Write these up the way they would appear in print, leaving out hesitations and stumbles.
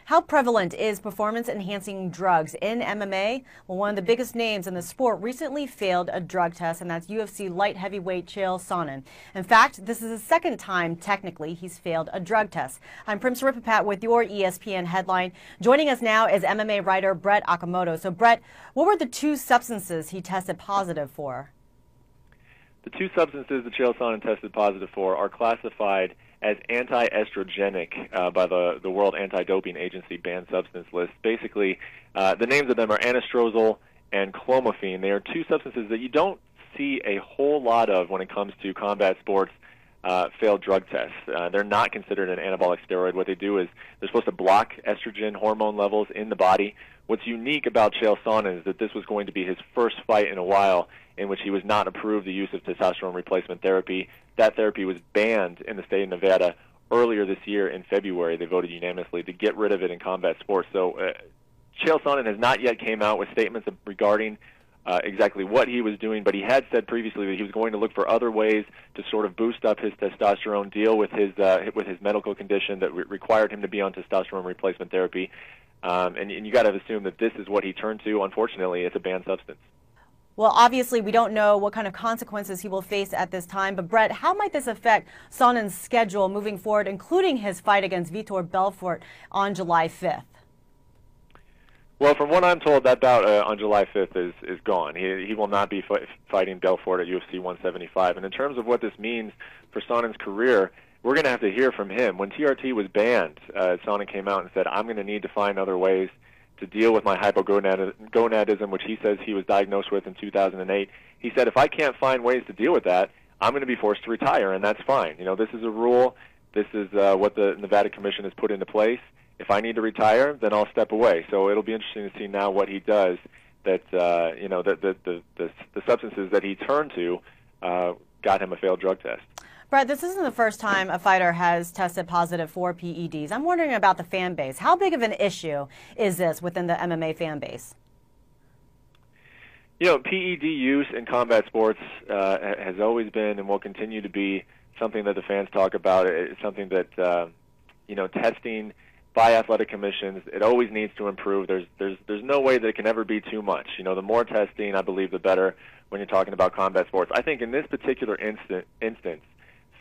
How prevalent is performance-enhancing drugs in MMA? Well, one of the biggest names in the sport recently failed a drug test, and that's UFC light heavyweight Chael Sonnen. In fact, this is the second time, technically, he's failed a drug test. I'm Prim Saripapat with your ESPN headline. Joining us now is MMA writer Brett Okamoto. So, Brett, what were the two substances he tested positive for? The two substances that Chael Sonnen tested positive for are classified as anti-estrogenic by the World Anti-Doping Agency banned substance list. Basically, the names of them are anastrozole and clomiphene. They are two substances that you don't see a whole lot of when it comes to combat sports failed drug tests. They're not considered an anabolic steroid. What they do is they're supposed to block estrogen hormone levels in the body. What's unique about Chael Sonnen is that this was going to be his first fight in a while in which he was not approved the use of testosterone replacement therapy. That therapy was banned in the state of Nevada earlier this year in February. They voted unanimously to get rid of it in combat sports. So Chael Sonnen has not yet came out with statements regarding exactly what he was doing, but he had said previously that he was going to look for other ways to sort of boost up his testosterone, deal with his medical condition that required him to be on testosterone replacement therapy. And you got to assume that this is what he turned to. Unfortunately, it's a banned substance. Well, obviously, we don't know what kind of consequences he will face at this time. But, Brett, how might this affect Sonnen's schedule moving forward, including his fight against Vitor Belfort on July 5th? Well, from what I'm told, that bout on July 5th is gone. He will not be fighting Belfort at UFC 175. And in terms of what this means for Sonnen's career, we're going to have to hear from him. When TRT was banned, Sonnen came out and said, I'm going to need to find other ways to deal with my hypogonadism, which he says he was diagnosed with in 2008. He said, if I can't find ways to deal with that, I'm going to be forced to retire, and that's fine. You know, this is a rule. This is what the Nevada Commission has put into place. If I need to retire, then I'll step away. So it'll be interesting to see now what he does. That the substances that he turned to got him a failed drug test. Brett, this isn't the first time a fighter has tested positive for PEDs. I'm wondering about the fan base. How big of an issue is this within the MMA fan base? You know, PED use in combat sports has always been and will continue to be something that the fans talk about. It's something that, testing by athletic commissions, it always needs to improve. There's no way that it can ever be too much. You know, the more testing, I believe, the better when you're talking about combat sports. I think in this particular instance,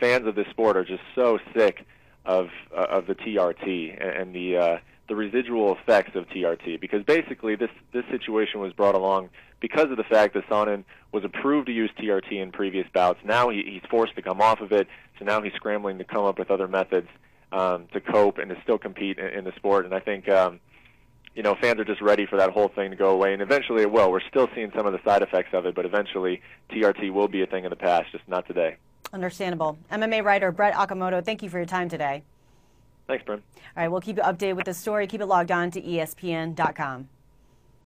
fans of this sport are just so sick of the TRT and the residual effects of TRT, because basically this situation was brought along because of the fact that Sonnen was approved to use TRT in previous bouts. Now he's forced to come off of it, so now he's scrambling to come up with other methods to cope and to still compete in the sport. And I think fans are just ready for that whole thing to go away, and eventually it will. We're still seeing some of the side effects of it, but eventually TRT will be a thing of the past, just not today. Understandable. MMA writer Brett Okamoto, thank you for your time today. Thanks, Brim. All right, we'll keep you updated with the story. Keep it logged on to ESPN.com.